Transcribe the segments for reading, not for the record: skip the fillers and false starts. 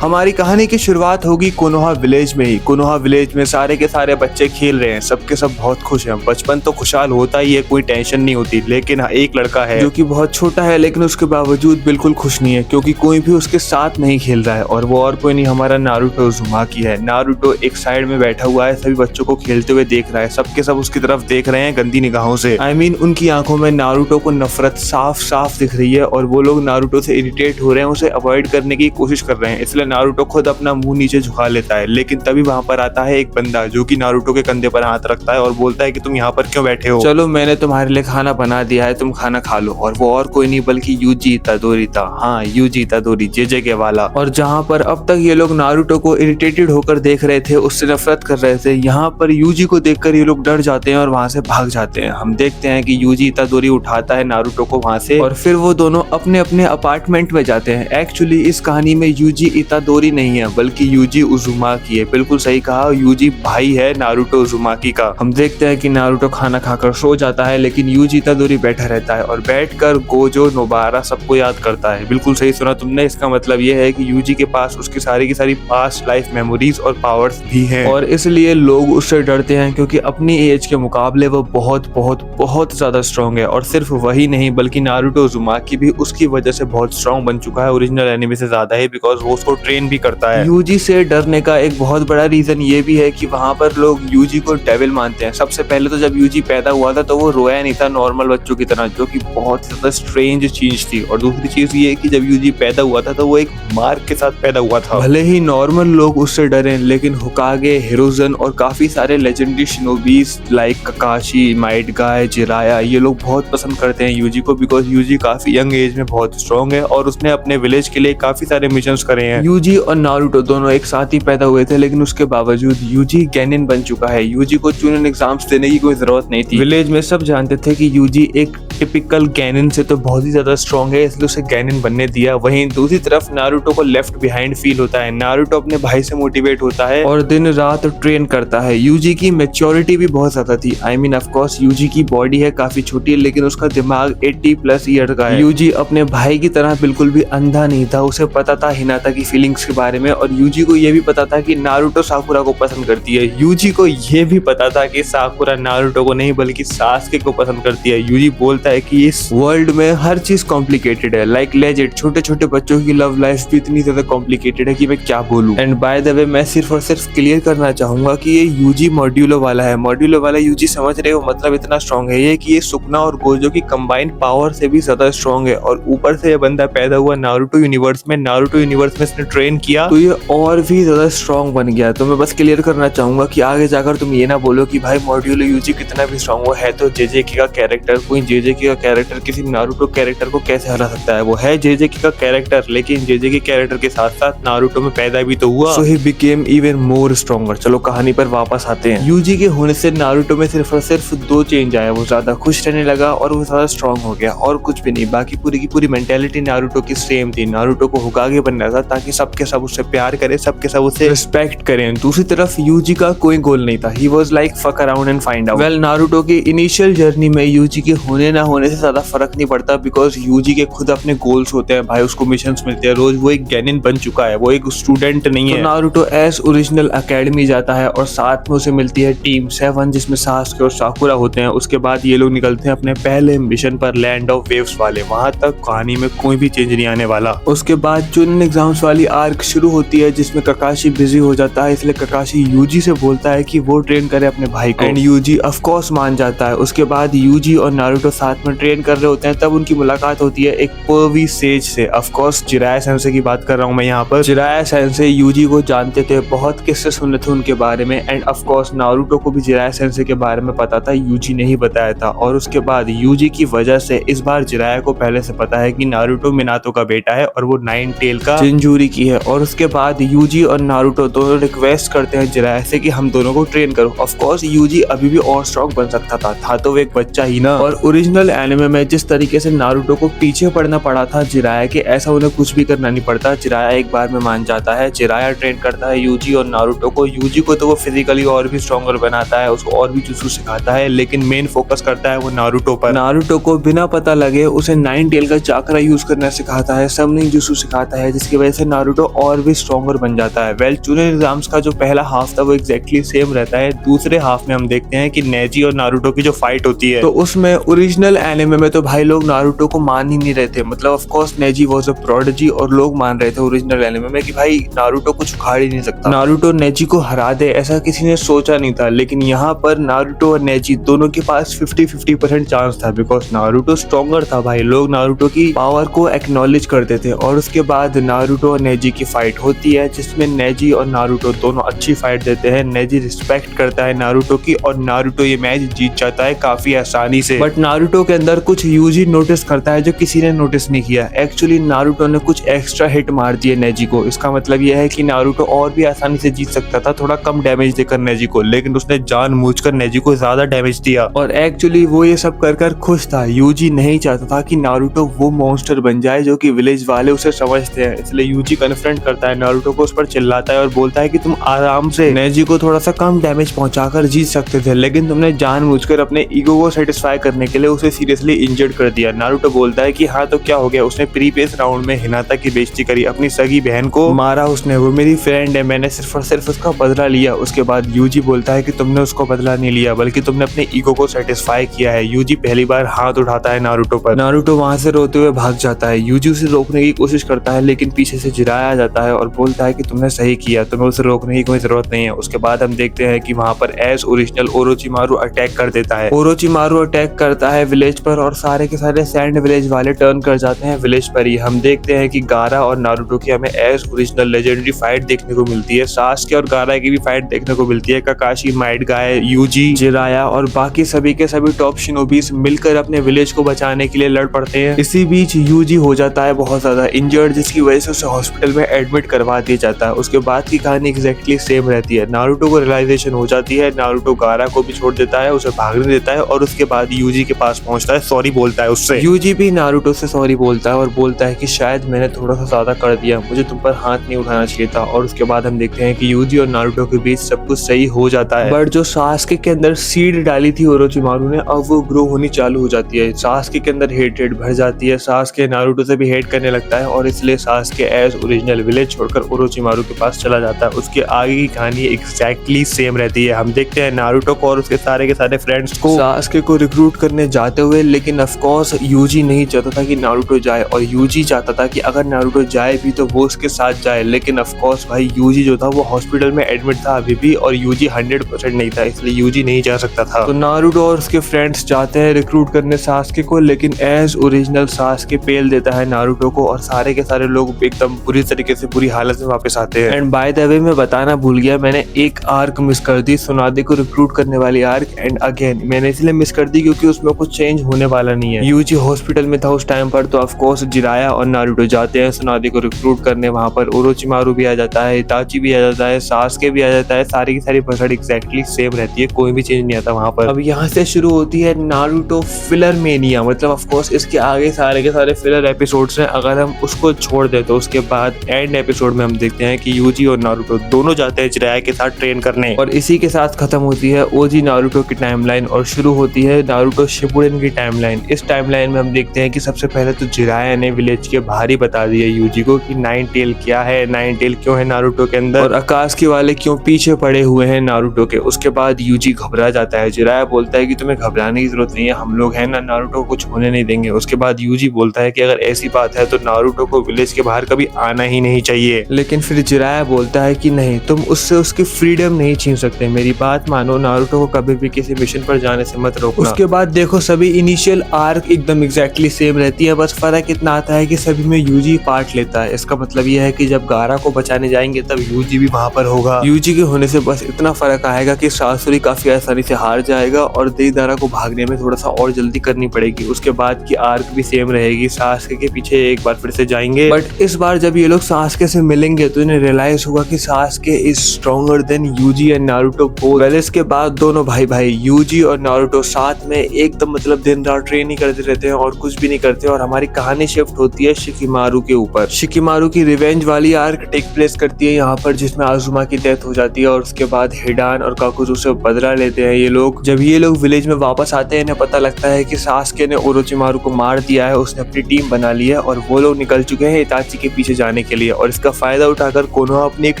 हमारी कहानी की शुरुआत होगी कोनोहा विलेज में ही। कोनोहा विलेज में सारे के सारे बच्चे खेल रहे हैं, सबके सब बहुत खुश हैं। बचपन तो खुशहाल होता ही है, कोई टेंशन नहीं होती। लेकिन एक लड़का है जो कि बहुत छोटा है, लेकिन उसके बावजूद बिल्कुल खुश नहीं है, क्योंकि कोई भी उसके साथ नहीं खेल रहा है। और वो और कोई नहीं, हमारा नारुतो उज़ुमाकी है। नारुतो एक साइड में बैठा हुआ है, सभी बच्चों को खेलते हुए देख रहा है। सबके सब उसकी तरफ देख रहे हैं गंदी निगाहों से। उनकी आंखों में नारुतो को नफरत साफ साफ दिख रही है, और वो लोग नारुतो से इरिटेट हो रहे हैं, उसे अवॉइड करने की कोशिश कर रहे हैं। इसलिए नारुतो खुद अपना मुंह नीचे झुका लेता है। लेकिन तभी वहां पर आता है एक बंदा, जो कि नारुतो के कंधे पर हाथ रखता है और बोलता है कि तुम यहाँ पर क्यों बैठे हो, चलो मैंने तुम्हारे लिए खाना बना दिया है, तुम खाना खा लो। और वो और कोई नहीं बल्कि यूजी इतादोरी था। हाँ, यूजी इतादोरी, जेजे के वाला। और जहाँ पर अब तक ये लोग नारुतो को इरिटेटेड होकर देख रहे थे, उससे नफरत कर रहे थे, यहाँ पर यूजी को देखकर ये लोग डर जाते हैं और वहां से भाग जाते हैं। हम देखते हैं कि यूजी इतादोरी उठाता है नारुतो को वहां से, और फिर वो दोनों अपने अपने अपार्टमेंट में जाते हैं। एक्चुअली इस कहानी में यूजी इतादोरी नहीं है, बल्कि यूजी उज़ुमाकी है। बिल्कुल सही कहा, यूजी भाई है नारुतो उज़ुमाकी का। हम देखते हैं कि नारुतो खाना खाकर सो जाता है, लेकिन यूजी इतादोरी बैठा रहता है और बैठकर गोजो, नोबारा सबको याद करता है। बिल्कुल सही सुना तुमने, इसका मतलब ये है कि यूजी के पास उसकी सारी की सारी पास्ट लाइफ मेमोरीज और पावर्स भी हैं, और इसलिए लोग उससे डरते हैं, क्योंकि अपनी एज के मुकाबले वो बहुत बहुत बहुत ज्यादा स्ट्रॉन्ग है। और सिर्फ वही नहीं, बल्कि नारुतो उज़ुमाकी भी उसकी वजह से बहुत स्ट्रॉन्ग बन चुका है, ओरिजिनल एनिमे से ज्यादा है, बिकॉज वो उसको ट्रेन भी करता है। यूजी से डरने का एक बहुत बड़ा रीजन ये भी है कि वहां पर लोग यूजी को डेविल मानते हैं। सबसे पहले तो जब यूजी पैदा हुआ था तो वो रोया नहीं था नॉर्मल बच्चों की तरह, जो कि बहुत ज्यादा स्ट्रेंज चीज थी। और दूसरी चीज ये कि जब यूजी पैदा हुआ था तो वो एक मार्क के साथ पैदा हुआ था। भले ही नॉर्मल लोग उससे डरे, लेकिन होकागे, हिरोजन और काफी सारे legendary shinobis like ककाशी, Might Guy, Jiraiya, ये लोग बहुत पसंद करते हैं यूजी को, बिकॉज यूजी काफी यंग एज में बहुत स्ट्रॉन्ग है और उसने अपने विलेज के लिए काफी सारे मिशंस करे हैं। यूजी और नारुतो दोनों एक साथ ही पैदा हुए थे, लेकिन उसके बावजूद यूजी गैनिन बन चुका है। यूजी को चुनन एग्जाम्स देने की कोई जरूरत नहीं थी। विलेज में सब जानते थे कि यूजी एक टिपिकल गैनिन से तो बहुत ही ज्यादा स्ट्रॉन्ग है, इसलिए उसे गैनिन बनने दिया। वहीं दूसरी तरफ नारुतो को लेफ्ट बिहाइंड फील होता है। नारुतो अपने भाई से मोटिवेट होता है और दिन रात ट्रेन करता है। यूजी की मैच्योरिटी भी बहुत ज्यादा थी। ऑफ कोर्स यूजी की बॉडी है काफी छोटी, लेकिन उसका दिमाग 80+ ईयर का है। यूजी अपने भाई की तरह बिल्कुल भी अंधा नहीं था, उसे पता था हिनाता की फीलिंग्स के बारे में, और यूजी को ये भी पता था कि नारुतो साकुरा को पसंद करती है। यूजी को ये भी पता था कि साकुरा नारुतो को नहीं बल्कि सासके को पसंद करती है। यूजी बोलता है कि इस वर्ल्ड में हर चीज कॉम्प्लिकेटेड है, लाइक लेजेंड। छोटे छोटे बच्चों की लव लाइफ भी इतनी ज्यादा कॉम्प्लिकेटेड है कि मैं क्या बोलूं। एंड बाय द वे, मैं सिर्फ और सिर्फ क्लियर करना चाहूंगा कि ये यूजी मॉड्यूलो वाला है। मॉड्यूलो वाला यूजी समझ रहे हो, मतलब इतना स्ट्रॉन्ग है ये कि ये सुकना और गोजो की कंबाइंड पावर से भी ज्यादा स्ट्रॉन्ग है। और ऊपर से ये बंदा पैदा हुआ नारुतो यूनिवर्स में। नारुतो यूनिवर्स में इसने ट्रेन किया तो ये और भी ज्यादा स्ट्रॉन्ग बन गया। तो मैं बस क्लियर करना चाहूंगा कि आगे जाकर तुम ये ना बोलो कि भाई मॉड्यूलो यूजी कितना भी स्ट्रॉन्ग वो है तो जेजेकी का कैरेक्टर, कोई जेजेकी का कैरेक्टर किसी नारुतो कैरेक्टर को कैसे हरा सकता है। वो है जेजेकी का कैरेक्टर, लेकिन जेजेकी कैरेक्टर के साथ साथ नारुतो में पैदा भी तो हुआ, so he became even more stronger. चलो कहानी पर वापस आते हैं। यूजी के होने से नारुतो में सिर्फ और सिर्फ 2 चेंज आया। वो ज्यादा खुश रहने लगा और वो ज्यादा स्ट्रॉन्ग हो गया, और कुछ भी नहीं। बाकी पूरी की पूरी मेंटेलिटी नारुतो की सेम थी। नारुतो को होकागे बनना था ताकि सबके सब उससे प्यार करें, सबके सब उसे रिस्पेक्ट करें। दूसरी तरफ यूजी का कोई गोल नहीं था। He was like fuck around and find out. Well, Naruto की इनिशियल जर्नी में यूजी के होने ना होने से ज्यादा फर्क नहीं पड़ता, बिकॉज यूजी के खुद अपने गोल्स होते हैं। भाई उसको मिशंस मिलते हैं रोज। वो एक गैनिन बन चुका है, वो एक स्टूडेंट नहीं है। नारुतो एस ओरिजिनल एकेडमी जाता है और साथ में उसे मिलती है टीम 7, जिसमें सासके और साकुरा होते हैं। उसके बाद ये लोग निकलते हैं अपने पहले मिशन पर, लैंड ऑफ वेव्स वाले। वहां तक कहानी में कोई भी चेंज नहीं आने वाला। उसके बाद चुनन एग्जाम्स वाली आर्क शुरू होती है, जिसमें ककाशी बिजी हो जाता है, इसलिए ककाशी यूजी से बोलता है कि वो ट्रेन करे अपने भाई को, एंड यूजी ऑफ कोर्स मान जाता है। उसके बाद यूजी और नारुतो साथ में ट्रेन कर रहे होते हैं, तब उनकी मुलाकात होती है एक पर्वी सेज से। ऑफ कोर्स जिराया सेंसे की बात कर रहा हूँ मैं यहाँ पर। जिराया सेंसे यूजी को जानते थे, बहुत किस्से सुने थे उनके बारे में, एंड ऑफ कोर्स नारुतो को भी जिराया सेंसे के बारे में पता था, यूजी ने ही बताया था। और उसके बाद यूजी की वजह से इस बार जिराया को पहले से पता है कि नारुतो मिनातो का बेटा है और वो 9 टेल का जिंजूरी की है। और उसके बाद यूजी और नारुतो दोनों रिक्वेस्ट करते हैं जिराया से कि हम दोनों को ट्रेन करो। ऑफ कोर्स यूजी अभी भी और स्ट्रॉन्ग बन सकता था तो वो एक बच्चा ही ना। और ओरिजिनल एनिमे में जिस तरीके से नारुतो को पीछे पड़ना पड़ा था जिराया के, ऐसा उन्हें कुछ भी करना नहीं पड़ता। जिराया एक बार में मान जाता है। जिराया ट्रेन करता है यूजी और नारुतो को। यूजी को तो वो फिजिकली और भी स्ट्रॉन्गर बनाता है, उसको और भी जुत्सु सिखाता है, लेकिन मेन फोकस करता है वो नारुतो पर। नारुतो को बिना पता लगे उसे 9 टेल का चाकरा यूज करना सिखाता है, समनिंग जुत्सु सिखाता है, जिसकी वजह से नारुतो नारुतो और भी स्ट्रॉन्गर बन जाता है। वेल चूनिन एग्जाम्स का जो पहला हाफ था वो एग्जैक्टली सेम रहता है। दूसरे हाफ में हम देखते हैं कि नेजी और नारुतो की जो फाइट होती है, तो उसमें ओरिजिनल एनिमे में तो भाई लोग नारुतो को मान ही नहीं रहे थे। मतलब of course Naezy was a prodigy और लोग मान रहे थे ओरिजिनल एनिमे में कि भाई नारुतो कुछ उखाड़ ही नहीं सकता, नारुतो नेजी को हरा दे, ऐसा किसी ने सोचा नहीं था। लेकिन यहाँ पर नारुतो और नेजी दोनों के पास 50-50% चांस था, बिकॉज नारुतो स्ट्रॉन्गर था भाई। लोग नारुतो की पावर को एक्नॉलेज करते थे। और उसके बाद नारुतो और नेजी की फाइट होती है, जिसमें नेजी और नारुतो दोनों अच्छी फाइट देते हैं। नेजी रिस्पेक्ट करता है नारुतो की और नारुतो ये मैच जीत जाता है काफी आसानी से। बट नारुतो के अंदर कुछ यूजी नोटिस करता है जो किसी ने नोटिस नहीं किया। एक्चुअली नारुतो ने कुछ एक्स्ट्रा हिट मार दिए नेजी को। इसका मतलब यह है कि नारुतो और भी आसानी से जीत सकता था, थोड़ा कम डैमेज देकर नेजी को, लेकिन उसने जानबूझकर नेजी को ज्यादा डैमेज दिया। और एक्चुअली वो ये सब कर खुश था। यूजी नहीं चाहता था कि नारुतो वो मॉन्स्टर बन जाए जो कि विलेज वाले उसे समझते हैं। इसलिए यूजी कन्फ्रंट करता है नारुतो को, उस पर चिल्लाता है और बोलता है कि तुम आराम से नेजी को थोड़ा सा कम डैमेज पहुंचाकर जीत सकते थे, लेकिन तुमने जानबूझकर अपने ईगो को सेटिस्फाई करने के लिए उसे सीरियसली इंजर्ड कर दिया। नारुतो बोलता है कि हाँ तो क्या हो गया, उसने प्रीवियस राउंड में हिनाता की बेइज्जती करी, अपनी सगी बहन को मारा उसने, वो मेरी फ्रेंड है, मैंने सिर्फ और सिर्फ उसका बदला लिया। उसके बाद यूजी बोलता है कि तुमने उसको बदला नहीं लिया, बल्कि तुमने अपने ईगो को सेटिस्फाई किया है। यूजी पहली बार हाथ उठाता है नारुतो पर। नारुतो वहां से रोते हुए भाग जाता है। यूजी उसे रोकने की कोशिश करता है, लेकिन पीछे से जिराया जाता है और बोलता है कि तुमने सही किया, तुम्हें उसे रोकने की कोई जरूरत नहीं है। उसके बाद हम देखते हैं कि वहां पर एज ओरिजिनल ओरोचिमारू अटैक कर देता है। ओरोचिमारू अटैक करता है विलेज पर और सारे के सारे सैंड विलेज वाले टर्न कर जाते हैं विलेज पर ही। हम देखते हैं कि गारा और नारुतो की हमें एज ओरिजिनल लेजेंडरी फाइट देखने को मिलती है। सास्के और गारा की भी फाइट देखने को मिलती है। Kakashi, Might Guy, Yuji, Jiraiya और बाकी सभी के सभी टॉप शिनोबीज मिलकर अपने विलेज को बचाने के लिए लड़ पड़ते हैं। इसी बीच यूजी हो जाता है बहुत ज्यादा इंजर्ड, जिसकी वजह से उसे हॉस्पिटल में एडमिट करवा दिया जाता है। उसके बाद की कहानी एग्जैक्टली सेम रहती है। नारुतो को रियलाइजेशन हो जाती है, नारुतो गारा को भी छोड़ देता है, उसे भागने देता है और उसके बाद यूजी के पास पहुंचता है, सॉरी बोलता है उससे। यूजी भी नारुतो से सॉरी बोलता है और बोलता है कि शायद मैंने थोड़ा सा ज्यादा कर दिया, मुझे तुम पर हाथ नहीं उठाना चाहिए था। और उसके बाद हम देखते हैं कि यूजी और नारुतो के बीच सब कुछ सही हो जाता है। बट जो सास्के के अंदर सीड डाली थी ओरोचिमारू ने, अब वो ग्रो होनी चालू हो जाती है। सास्के के अंदर हेट्रेड भर जाती है। सास्के नारुतो से भी हेट करने लगता है और इसलिए सास्के एज ओरिजिनल विलेज छोड़कर ओरोचिमारू के पास चला जाता है। उसके आगे की कहानी एग्जैक्टली सेम रहती है। हम देखते हैं नारुतो को और उसके सारे के सारे फ्रेंड्स को सास्के को रिक्रूट करने जाते हुए, लेकिन ऑफ कोर्स यूजी नहीं चाहता था कि नारुतो जाए और यूजी चाहता था कि अगर नारुतो जाए भी तो वो उसके साथ जाए। लेकिन ऑफ कोर्स भाई यूजी जो था वो हॉस्पिटल में एडमिट था अभी भी और यूजी 100% नहीं था, इसलिए यूजी नहीं जा सकता था। तो नारुतो और उसके फ्रेंड्स जाते हैं रिक्रूट करने सास्के को, लेकिन एज ओरिजिनल सास्के पेल देता है नारुतो को और सारे के सारे लोग एकदम बुरी तरीके से बुरी हालत में वापस आते हैं। एंड बाय द वे मैं बताना भूल गया, मैंने एक आर्क मिस कर दी, सुनादे को रिक्रूट करने वाली आर्क। एंड अगेन मैंने इसलिए मिस कर दी क्योंकि उसमें कुछ चेंज होने वाला नहीं है। यूजी हॉस्पिटल में था उस टाइम पर, तो ऑफ कोर्स जिराया और नारुतो जाते हैं सुनादे को रिक्रूट करने। वहां पर ओरोचिमारू भी आ जाता है, इताची भी आ जाता है, सास्के भी आ जाता है। सारी की सारी पसड़ एग्जैक्टली सेम रहती है, कोई भी चेंज नहीं आता वहां पर। अब यहाँ से शुरू होती है नारुतो फिलर मेनिया। मतलब ऑफ कोर्स इसके आगे सारे के सारे फिलर एपिसोड्स हैं। अगर हम उसको छोड़ दे तो उसके बाद एंड एपिसोड में हम देखते हैं कि यूजी और नारुतो दोनों जाते हैं जिराया के साथ ट्रेन करने और इसी के साथ खत्म होती है ओजी नारुतो की टाइमलाइन और शुरू होती है नारुतो शिपुडेन की टाइमलाइन। इस टाइमलाइन में हम देखते हैं कि सबसे पहले तो जिराया ने विलेज के बाहर ही बता दिया यूजी को कि नाइन टेल क्या है, नाइन टेल क्यों है नारुतो के अंदर और आकाश वाले क्यों पीछे पड़े हुए हैं नारुतो के। उसके बाद यूजी घबरा जाता है। जिराया बोलता है कि तुम्हें घबराने की जरूरत नहीं है, हम लोग हैं ना, नारुतो को कुछ होने नहीं देंगे। उसके बाद यूजी बोलता है कि अगर ऐसी बात है तो नारुतो को विलेज के बाहर कभी आना ही नहीं चाहिए। लेकिन फिर जिराया बोलता है कि नहीं, तुम उससे उसकी फ्रीडम नहीं छीन सकते, मेरी बात मानो, नारुतो को कभी भी किसी मिशन पर जाने से मत रोकना। उसके बाद देखो सभी इनिशियल आर्क एकदम एग्जैक्टली सेम रहती है, बस फर्क इतना आता है कि सभी में यूजी पार्ट लेता है। इसका मतलब यह है कि जब गारा को बचाने जाएंगे तब यूजी भी वहां पर होगा। यूजी के होने से बस इतना फर्क आएगा कि सासुरी काफी आसानी से हार जाएगा और देदारा को भागने में थोड़ा सा और जल्दी करनी पड़ेगी। उसके बाद की आर्क भी सेम रहेगी, सास्के के पीछे एक बार फिर से जाएंगे। बट इस बार जब ये लोग सास्के से मिलेंगे तो इन्हें रियलाइज होगा कि Sasuke is stronger than Yuji and Naruto both. Well इसके बाद दोनों भाई यूजी और नारुतो साथ में एकदम मतलब दिन रात ट्रेनिंग करते रहते हैं और कुछ भी नहीं करते और हमारी कहानी शिफ्ट होती है शिकिमारू के ऊपर। शिकिमारू की रिवेंज वाली आर्क टेक प्लेस करती है यहाँ पर, जिसमें आजुमा की डेथ हो जाती है और उसके बाद हिडान और काकुजू से बदला लेते हैं ये लोग। जब ये लोग विलेज में वापस आते हैं इन्हें पता लगता है कि सास्के ने ओरोचिमारू को मार दिया है, उसने अपनी टीम बना ली है और वो लोग निकल चुके हैं इताची के पीछे जाने बनाने के लिए, और इसका फायदा उठाकर कोनोहा अपनी एक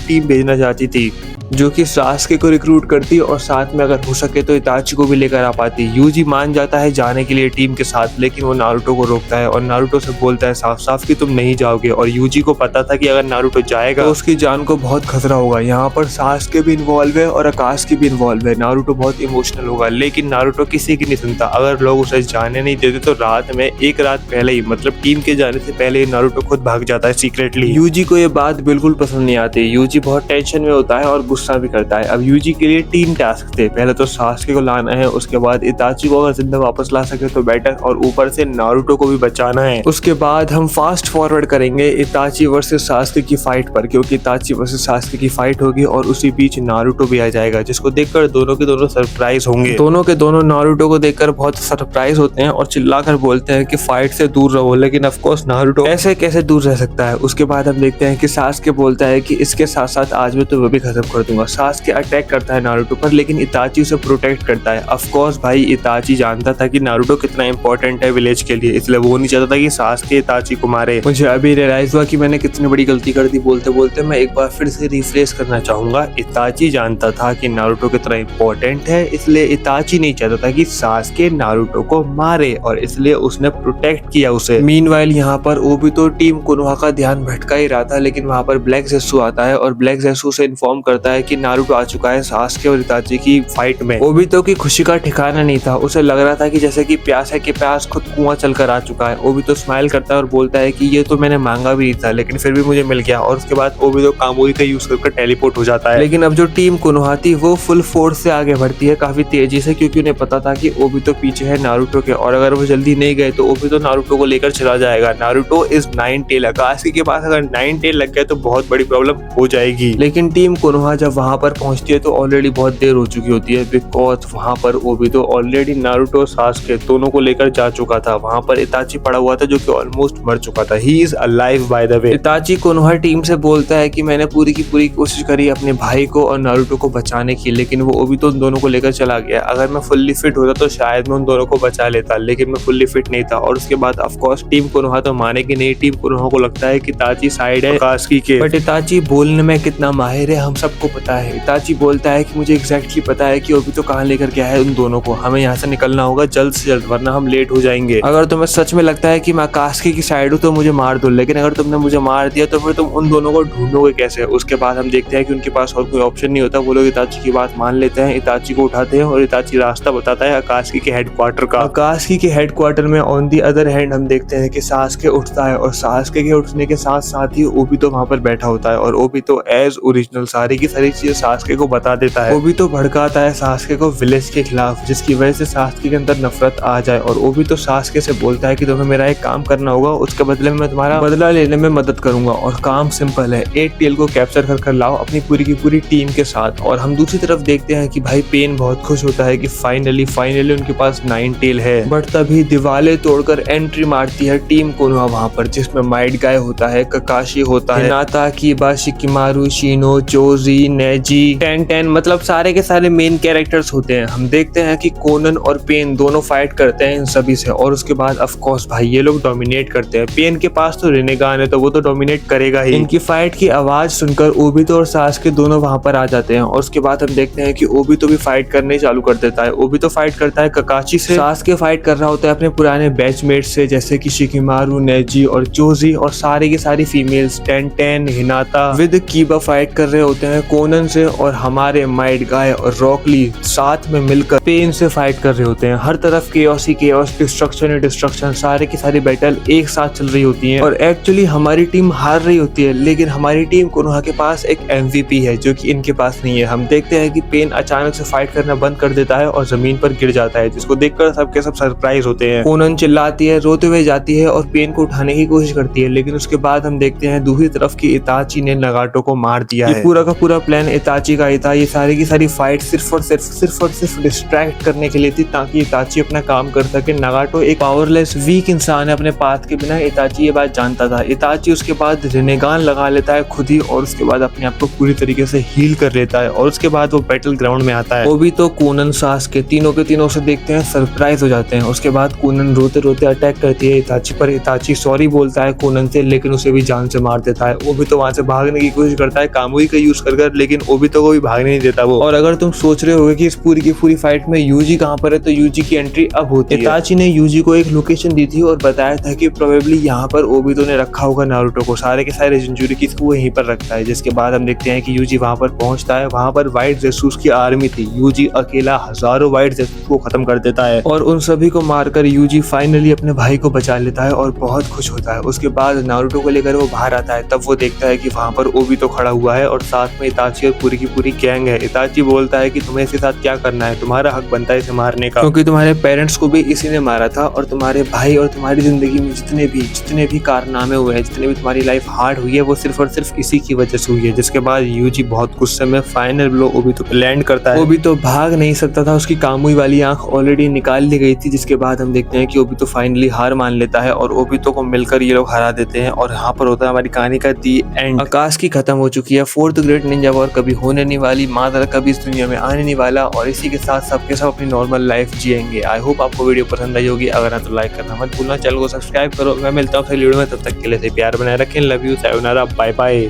टीम भेजना चाहती थी जो कि सास्के को रिक्रूट करती और साथ में अगर हो सके तो इताची को भी लेकर आ पाती। यूजी मान जाता है जाने के लिए टीम के साथ, लेकिन वो नारुतो को रोकता है और नारुतो से बोलता है साफ साफ कि तुम नहीं जाओगे। और यूजी को पता था कि अगर नारुतो जाएगा तो उसकी जान को बहुत खतरा होगा। यहाँ पर सास्के भी इन्वॉल्व है और आकाश भी इन्वॉल्व है। नारुतो बहुत इमोशनल होगा, लेकिन नारुतो किसी की नहीं सुनता। अगर लोग उसे जाने नहीं देते तो रात में एक रात पहले ही, मतलब टीम के जाने से पहले ही नारुतो खुद भाग जाता है सीक्रेटली। यूजी को ये बात बिल्कुल पसंद नहीं आती। यूजी बहुत टेंशन में होता है और गुस्सा भी करता है। अब यूजी के लिए 3 टास्क थे। पहले तो सास्के को लाना है, उसके बाद इताची को अगर जिंदा वापस ला सके तो बेटर, और ऊपर से नारुतो को भी बचाना है। उसके बाद हम फास्ट फॉरवर्ड करेंगे इताची वर्सेस सास्के की फाइट पर, क्योंकि इताची वर्सेस सास्के की फाइट होगी और उसी बीच नारुतो भी आ जाएगा, जिसको देखकर दोनों के दोनों सरप्राइज होंगे। दोनों के दोनों नारुतो को देखकर बहुत सरप्राइज होते हैं और चिल्लाकर बोलते हैं कि फाइट से दूर रहो, लेकिन ऑफ कोर्स नारुतो ऐसे कैसे दूर रह सकता है। उसके बाद हम देखते हैं कि सास्के बोलता है कि इसके साथ साथ आज मैं तो वो भी खत्म कर दूंगा। सास्के अटैक करता है नारुतो पर, लेकिन इताची उसे प्रोटेक्ट करता है। ऑफ कोर्स भाई इताची जानता था कि नारुतो कितना इंपॉर्टेंट है विलेज के लिए, इसलिए वो नहीं चाहता था कि सास्के इताची को मारे। मुझे अभी रियलाइज हुआ कि मैंने कितनी बड़ी गलती कर दी बोलते बोलते। मैं एक बार फिर से रिफ्रेश करना चाहूंगा। इताची जानता था कि नारुतो कितना इंपॉर्टेंट है, इसलिए इताची नहीं चाहता था कि सास्के नारुतो को मारे, और इसलिए उसने प्रोटेक्ट किया उसे। मीनवाइल यहाँ पर ओबितो टीम कोनोहा का ध्यान भटका ही रहा था, लेकिन वहाँ पर ब्लैक जेसु आता है और ब्लैक जेसु से इन्फॉर्म करता है कि नारुतो आ चुका है सास्के और इताची की फाइट में। ओबितो की खुशी का ठिकाना नहीं था। उसे लग रहा था कि जैसे कि प्यास है कि प्यास खुद कुआं चलकर आ चुका है। ओबितो स्माइल करता है और बोलता है कि ये तो मैंने मांगा भी नहीं था, लेकिन फिर भी मुझे मिल गया। और उसके बाद ओबितो कामुई का यूज करके टेलीपोर्ट हो जाता है। लेकिन अब जो टीम कोनोहा थी वो फुल फोर्स से आगे बढ़ती है, काफी तेजी से, क्योंकि उन्हें पता था कि ओबितो पीछे है नारुतो के, और अगर वो जल्दी नहीं गए तो ओबितो नारुतो को लेकर चला जाएगा। नारुतो इज 9 टेल, आकाशी के पास अगर 9 टेल लग गए तो बहुत बड़ी प्रॉब्लम हो जाएगी। लेकिन टीम कोनोहा जब वहां पर पहुंचती है तो ऑलरेडी बहुत देर हो चुकी होती है, बिकॉज वहां पर ओबितो ऑलरेडी नारुतो सास्के दोनों को लेकर जा चुका था। वहां पर इताची पड़ा हुआ था जो कि ऑलमोस्ट मर चुका था। He is alive by the way. इताची Konoha team से बोलता है कि मैंने पूरी की पूरी कोशिश करी अपने भाई को और नारुतो को बचाने की, लेकिन वो ओबितो उन दोनों को लेकर चला गया। अगर मैं फुल्ली फिट होता तो शायद मैं उन दोनों को बचा लेता, लेकिन मैं फुल्ली फिट नहीं था। और उसके बाद ऑफ कोर्स टीम कोनोहा तो मानेगी नहीं। टीम कोनोहा को लगता है कि इताची साइड है आकाशी के, बट इताची बोलने में कितना माहिर है हम सबको पता है। इताची बोलता है कि मुझे एग्जैक्टली पता है कि ओबितो कहाँ लेकर गया है उन दोनों को। हमें यहाँ से निकलना होगा जल्द से जल्द, वरना हम लेट हो जाएंगे। अगर तुम्हें सच में लगता है कि मैं आकाशी की साइड हूँ तो मुझे मार दो, लेकिन अगर तुमने मुझे मार दिया तो फिर तुम उन दोनों को ढूंढोगे कैसे। उसके बाद हम देखते हैं कि उनके पास और कोई ऑप्शन नहीं होता। वो लोग इताची की बात मान लेते हैं, इताची को उठाते हैं और इताची रास्ता बताता है आकाशी के हेडक्वार्टर का। आकाशी के हेडक्वार्टर में ऑन दी अदर हैंड हम देखते हैं कि सास्के उठता है, और सास्के के उठने के साथ साथ ही ओबितो वहां पर बैठा होता है, और ओबितो एज ओरिजिनल सारी की सारी चीजें सास्के को बता देता है। ओबितो भड़काता है सास्के को विलेज के खिलाफ, जिसकी वजह से सास्के के अंदर नफरत आ जाए। और ओबितो सास्के से बोलता है कि तुम्हें मेरा एक काम करना होगा, उसके बदले में मैं तुम्हारा बदला लेने में मदद करूंगा। और काम सिंपल है, 8 टेल को कैप्चर कर लाओ अपनी पूरी की पूरी टीम के साथ। और हम दूसरी तरफ देखते हैं कि भाई पेन बहुत खुश होता है कि फाइनली उनके पास 9 टेल है। बट तभी दीवारें तोड़कर एंट्री मारती है टीम कोनोहा वहां पर, जिसमें माइट गाय होता है, ककाशी होता है, Hinata, Kiba, Shikamaru, Shino, Choji, Neji, Ten, मतलब सारे के सारे मेन कैरेक्टर्स होते हैं। हम देखते हैं कि कोनन और पेन दोनों फाइट करते हैं इन सभी से, और उसके बाद ऑफ कोर्स भाई ये लोग डोमिनेट करते हैं। पेन के पास तो रिनेगान है तो वो तो डोमिनेट करेगा ही। इनकी फाइट की आवाज सुनकर ओबितो और सास्के दोनों वहां पर आ जाते हैं, और उसके बाद हम देखते हैं कि ओबितो भी फाइट करने चालू कर देता है। ओबितो फाइट करता है ककाची से, सास्के फाइट कर रहा होता है अपने पुराने बैचमेट से, जैसे कि शिकिमारू, नेजी और चोजी, और सारी की सारी फीमेल्स टेन, हिनाता विद कीबा फाइट कर रहे होते हैं कोनन से, और हमारे माइट गाय और रॉकली साथ में मिलकर पेन से फाइट कर रहे होते हैं। हर तरफ केओस ही केओस, डिस्ट्रक्शन ही डिस्ट्रक्शन, सारे की सारी बैटल एक साथ चल रही होती है। और एक्चुअली हमारी टीम हार रही होती है, लेकिन हमारी टीम कोनोहा के पास एक MVP है जो कि इनके पास नहीं है। हम देखते हैं कि पेन अचानक से फाइट करना बंद कर देता है और जमीन पर गिर जाता है, जिसको देखकर सबके सब सरप्राइज होते हैं। कोनन चिल्लाती है, रोते हुए जाती है और पेन को उठाने की कोशिश करती है, लेकिन उसके बाद हम देखते हैं दूसरी तरफ की इताची ने नगाटो को मार दिया है। पूरा का पूरा प्लान इताची का ही था। ये सारी की सारी फाइट सिर्फ और सिर्फ डिस्ट्रैक्ट करने के लिए थी ताकि इताची अपना काम कर सके। नागाटो एक पावरलेस वीक इंसान है अपने पाथ के बिना, इताची ये बात जानता था। इताची उसके बाद रिनेगान लगा लेता है खुद ही और उसके बाद अपने आप को पूरी तरीके से हील कर लेता है और उसके बाद वो बैटल ग्राउंड में आता है। ओबितो, कूनन, सास्के तीनों के तीनों से देखते हैं, सरप्राइज हो जाते हैं। उसके बाद कूनन रोते रोते अटैक करती है इताची पर। इताची सॉरी बोलता है कूनन से, लेकिन उसे भी जान से मार देता है। ओबितो वहां से भागने की कोशिश करता है कामुई का यूज कर, लेकिन ओबितो को भी भागने नहीं देता वो। और अगर तुम सोच रहे होगे कि इस पूरी की पूरी फाइट में यूजी कहाँ पर है, तो यूजी की एंट्री अब होती है। इताची ने यूजी को एक लोकेशन दी थी और बताया था कि प्रोबेबली यहाँ पर ओबितो ने रखा होगा नारुतो को। सारे के सारे जिंचुरिकीस को वो यहीं पर रखता है। जिसके बाद हम देखते हैं कि यूजी वहां पर पहुंचता है। वहां पर व्हाइट जेसूस की आर्मी थी। यूजी अकेला हजारों व्हाइट जेसूस को खत्म कर देता है और उन सभी को मारकर यूजी फाइनली अपने भाई को बचा लेता है और बहुत खुश होता है। उसके बाद नारुतो को लेकर वो बाहर आता है। तब वो देखता है कि वहां पर ओबितो खड़ा हुआ है और साथ में इताची और पूरी की पूरी गैंग है। इताची बोलता है कि तुम्हें इसके साथ क्या करना है, तुम्हारा हक बनता है इसे मारने का, क्योंकि तुम्हारे पेरेंट्स को भी इसी ने मारा था और तुम्हारे भाई और तुम्हारी जिंदगी में जितने भी कारनामे हुए हैं, जितने भी तुम्हारी लाइफ हार्ड हुई है, वो सिर्फ और सिर्फ इसी की वजह से हुई है। जिसके बाद यूजी बहुत गुस्से में फाइनल ब्लो ओबितो पे लैंड करता है। ओबितो भाग नहीं सकता था, उसकी कामुई वाली आंख ऑलरेडी निकाल ली गई थी। जिसके बाद हम देखते हैं कि ओबितो फाइनली हार मान लेता है और ओबितो को मिलकर ये लोग हरा देते हैं और यहाँ पर होता है हमारी कहानी का दी एंड। आकाश की खत्म हो चुकी है। फोर्थ ग्रेट निंजा वॉर कभी होने नहीं वाली, मादर कभी इस दुनिया में आने नहीं वाला और इसी के साथ सबके सब अपनी नॉर्मल लाइफ जिएंगे। आई होप आपको वीडियो पसंद आई होगी। अगर हाँ तो लाइक करना मत भूलना, चैनल को सब्सक्राइब करो। मैं मिलता हूँ अगली वीडियो में, तब तक के लिए प्यार बनाए रखें। Love you, sayonara, bye bye.